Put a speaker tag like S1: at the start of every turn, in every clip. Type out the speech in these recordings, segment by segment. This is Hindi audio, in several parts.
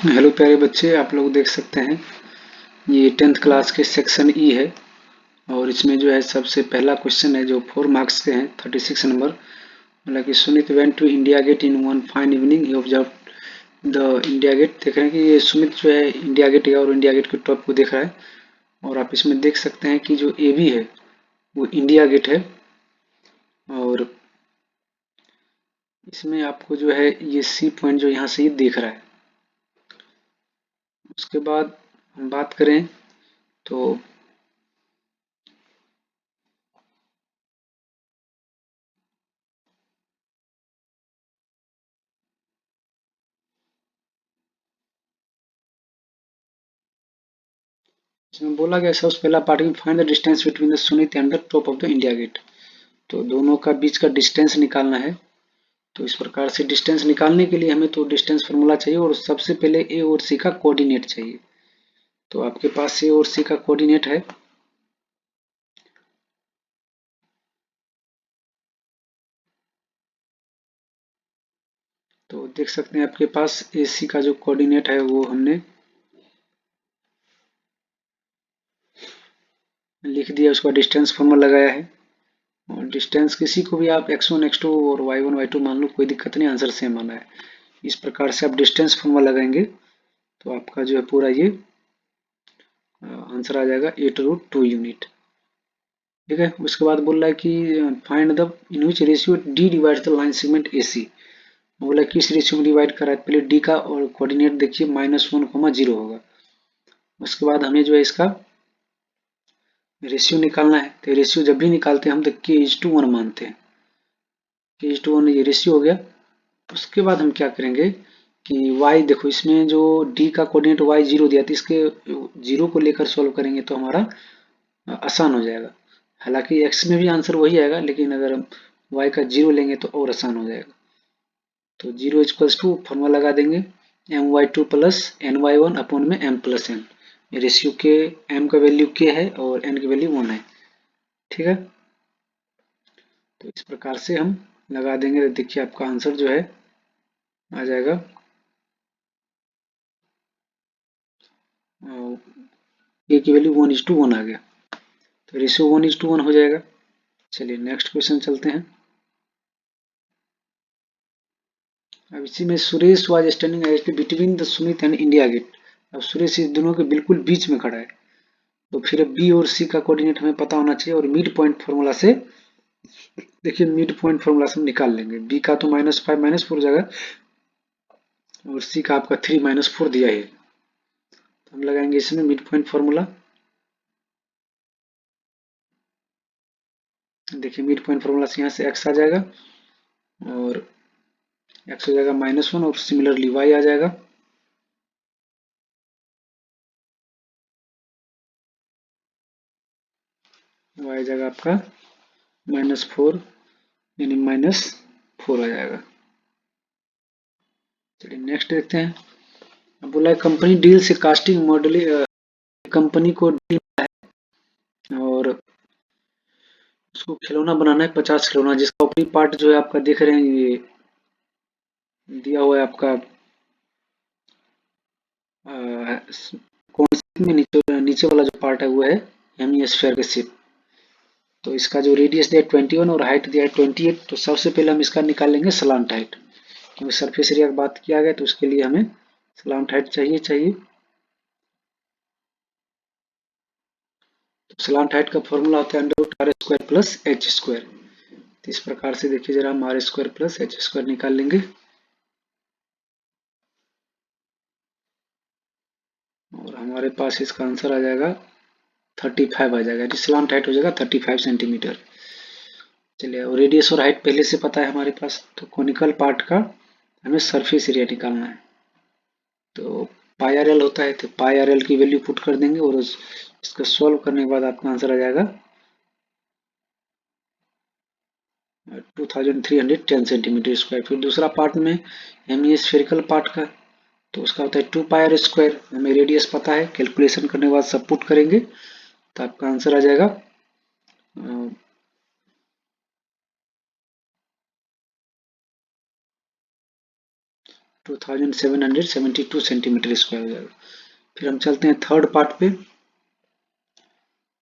S1: हेलो प्यारे बच्चे, आप लोग देख सकते हैं ये 10th क्लास के सेक्शन ई है। और इसमें जो है सबसे पहला क्वेश्चन है जो 4 मार्क्स के हैं, 36 नंबर। मतलब कि Sumit went to India Gate in one fine evening, he observe the India Gate. देख रहे हैं कि ये सुमित जो है इंडिया गेट गया और इंडिया गेट के टॉप को देख रहा है। और आप इसमें देख सकते हैं कि जो ए बी है वो इंडिया गेट है। और इसमें आपको जो है ये सी पॉइंट जो यहाँ से ये दिख रहा है। उसके बाद हम बात करें तो इसमें बोला गया सबसे पहला पार्ट में find the distance between the Sunit and the top of the India Gate. तो दोनों का बीच का डिस्टेंस निकालना है। तो इस प्रकार से डिस्टेंस निकालने के लिए हमें तो डिस्टेंस फार्मूला चाहिए और सबसे पहले ए और सी का कोऑर्डिनेट चाहिए। तो आपके पास ए और सी का कोऑर्डिनेट है। तो देख सकते हैं आपके पास ए सी का जो कोऑर्डिनेट है वो हमने लिख दिया, उसका डिस्टेंस फार्मूला लगाया है। और डिस्टेंस किसी को भी आप x1 x2 और y1 y2 मान लो, कोई दिक्कत नहीं, आंसर सेम आना है। इस प्रकार से आप डिस्टेंस फार्मूला लगाएंगे तो आपका जो है पूरा ये आंसर आ जाएगा 8√2 यूनिट। ठीक है। उसके बाद बोल रहा है कि find the in which ratio D divides the line segment A C. बोला किस रेशियो में डिवाइड करा है। पहले डी का और कोऑर्डिनेट देखिए -1, 0 होगा। उसके बाद हमें जो है इसका रेशियो निकालना है। तो रेशियो जब भी निकालते हैं हम तो k:1 मानते हैं। k:1 ये रेशियो हो गया। उसके बाद हम क्या करेंगे कि y देखो, इसमें जो d का कोऑर्डिनेट y0 दिया तो इसके 0 को लेकर सॉल्व करेंगे तो हमारा आसान हो जाएगा। हालांकि x में भी आंसर वही आएगा, लेकिन अगर हम y का 0 लेंगे तो और आसान हो जाएगा। तो 0 इक्वल्स टू फॉर्मूला लगा देंगे my2 प्लस ny1 अपॉन में m प्लस n। रेशियो के m का वैल्यू k है और n की वैल्यू 1 है। ठीक है। तो इस प्रकार से हम लगा देंगे तो देखिए आपका आंसर जो है आ जाएगा k की वैल्यू 1:1 आ गया। तो रेशियो 1:1 हो जाएगा। चलिए नेक्स्ट क्वेश्चन चलते हैं। अब इसी में Suresh was standing between the Sumit and India Gate. अब सुरेश इस दोनों के बिल्कुल बीच में खड़ा है। तो फिर बी और सी का कोऑर्डिनेट हमें पता होना चाहिए और मिड पॉइंट फार्मूला से देखिए, मिड पॉइंट फार्मूला से हम निकाल लेंगे। बी का तो -5 -4 हो जाएगा और सी का आपका 3 -4 दिया है। तो हम लगाएंगे इसमें मिड पॉइंट फार्मूला। देखिए मिड पॉइंट फार्मूला से यहाँ से एक्स आ जाएगा और एक्स हो जाएगा -1 और सिमिलरली वाई आ जाएगा। वाई आ जाएगा आपका -4 यानी -4 आ जाएगा। चलिए नेक्स्ट देखते हैं। अब बोला है कंपनी डील से कास्टिंग मॉडलिंग, कंपनी को डील और उसको खिलौना बनाना है 50 खिलौना, जिसका ऊपरी पार्ट जो है आपका देख रहे हैं ये दिया हुआ है आपका कॉन्सेप्ट में। नीचे वाला जो पार्ट है वो है हेमिस्फीयर के शेप। तो इसका जो रेडियस दिया है 21 और हाइट दिया है 28। तो सबसे पहले हम इसका निकाल लेंगे स्लांट हाइट, क्योंकि सरफेस एरिया की बात किया गया तो उसके लिए हमें स्लांट हाइट चाहिए। तो स्लांट हाइट का फॉर्मूला होता है √r² प्लस h²। तो इस प्रकार से देखिए जरा हम r² प्लस h² निकाल लेंगे और हमारे पास इसका आंसर आ जाएगा 35 आ जाएगा। स्लांट हाइट हो जाएगा 35 सेंटीमीटर। चलिए, और रेडियस और हाइट पहले से पता है हमारे पास। तो कोनिकल पार्ट का हमें सरफेस एरिया निकालना है। तो पाई आर एल होता है, तो पाई आर एल की वैल्यू पुट कर देंगे और इसका सॉल्व करने के बाद आपका आंसर आ जाएगा 2310 सेंटीमीटर स्क्वायर। फिर दूसरा पार्ट में हेमिस्फेरिकल पार्ट का, तो उसका होता है 2πr²। हमें रेडियस पता है, कैलकुलेशन करने के बाद सब पुट करेंगे तो आपका आंसर आ जाएगा 2772 सेंटीमीटर स्क्वायर हो जाएगा। फिर हम चलते हैं थर्ड पार्ट पे।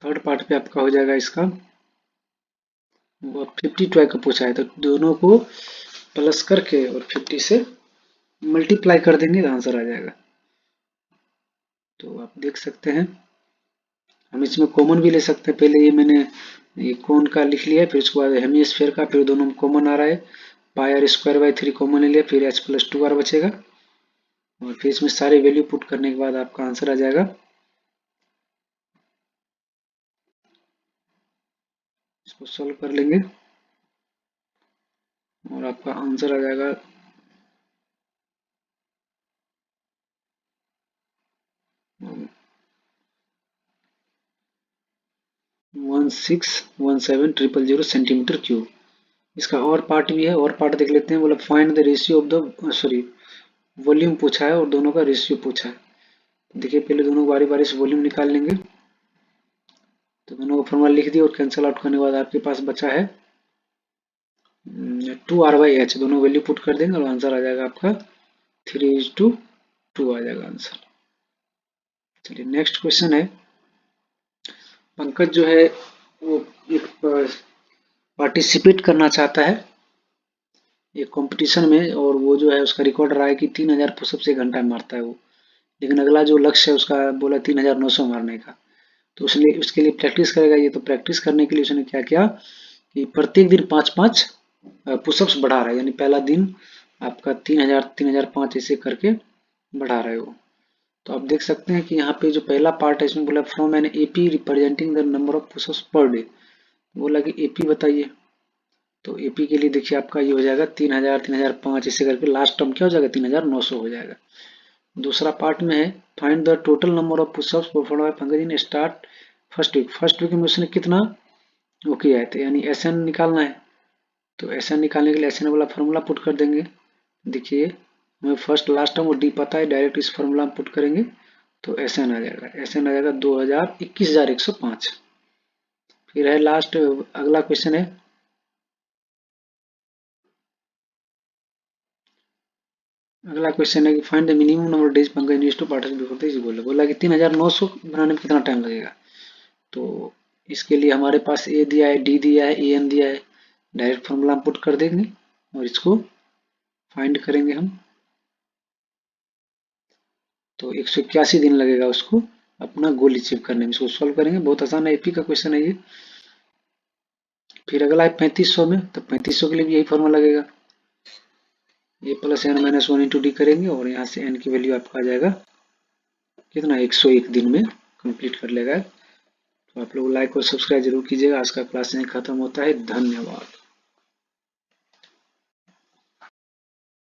S1: थर्ड पार्ट पे आपका हो जाएगा इसका 52 का पूछा है, तो दोनों को प्लस करके और 50 से मल्टीप्लाई कर देंगे तो आंसर आ जाएगा। तो आप देख सकते हैं, हम इसमें कॉमन भी ले सकते हैं। पहले ये मैंने ये कोन का लिख लिया है, फिर उसके बाद हेमिस्फीयर का, फिर दोनों में कॉमन आ रहा है, पाई आर स्क्वायर बाई 3 कॉमन ले लिया, फिर h प्लस 2r बचेगा और फिर इसमें सारे वैल्यू पुट करने के बाद आपका आंसर आ जाएगा। इसको सॉल्व कर लेंगे और आपका आंसर आ जाएगा 1617,000 सेंटीमीटर क्यूब। इसका और पार्ट भी है, और पार्ट देख लेते हैं। बोला find the ratio of the sorry volume पूछा है और दोनों का रेशियो पूछा है। देखिए पहले दोनों बारी बारी से वॉल्यूम निकाल लेंगे। तो दोनों का फॉर्मूला लिख दिया और कैंसिल आउट करने के बाद आपके पास बचा है 2r/h। दोनों वैल्यू पुट कर देंगे और आंसर आ जाएगा आपका 3:2 आ जाएगा आंसर। चलिए नेक्स्ट क्वेश्चन है। पंकज जो है वो एक पार्टिसिपेट करना चाहता है एक कंपटीशन में, और वो जो है उसका रिकॉर्ड रहा है कि 3000 पुशअप से घंटा मारता है वो। लेकिन अगला जो लक्ष्य है उसका बोला 3900 मारने का। तो उसने उसके लिए प्रैक्टिस करेगा ये। तो प्रैक्टिस करने के लिए उसने क्या किया कि प्रत्येक दिन 5-5 पुशअप्स बढ़ा रहा है, यानी पहला दिन आपका 3000 ऐसे करके बढ़ा रहे हो। तो आप देख सकते हैं कि यहाँ पे जो पहला पार्ट है इसमें बोला from an AP representing the number of pushups per day. बोला कि एपी बताइए। तो एपी के लिए देखिए आपका ये हो जाएगा 3000 3005 ऐसे करके लास्ट टर्म क्या हो जाएगा 3900 हो जाएगा। दूसरा पार्ट में है find the total number of pushups performed by Pankaj in start first week. First week में उसने कितना वो किया है, तो यानी एसएन निकालना है। तो एसएन निकालने के लिए एसएन वाला फॉर्मूला पुट कर देंगे। देखिए हमें फर्स्ट लास्ट टर्म और डी पता है, डायरेक्ट इस फॉर्मूला में पुट करेंगे तो एसएन आ जाएगा। एसएन आ जाएगा 21,105। फिर है लास्ट अगला क्वेश्चन है। अगला क्वेश्चन है कि find the minimum number days Pankaj needs to participate. बोला कि 3900 बनाने में कितना टाइम लगेगा। तो इसके लिए हमारे पास ए दिया है, डी दिया है, ए एन दिया है। डायरेक्ट फॉर्मूला पुट कर देंगे और इसको फाइंड करेंगे हम। तो 181 दिन लगेगा उसको अपना गोल अचीव करने में। इसको सॉल्व करेंगे, बहुत आसान है, एपी का क्वेश्चन है ये। फिर अगला है 3500 में, तो 3500 के लिए भी यही फॉर्मूला लगेगा। A plus n minus 1 into d करेंगे और यहाँ से एन की वैल्यू आपका आ जाएगा कितना 101 दिन में कंप्लीट कर लेगा। तो आप लोग लाइक और सब्सक्राइब जरूर कीजिएगा। आज का क्लास यहीं खत्म होता है। धन्यवाद।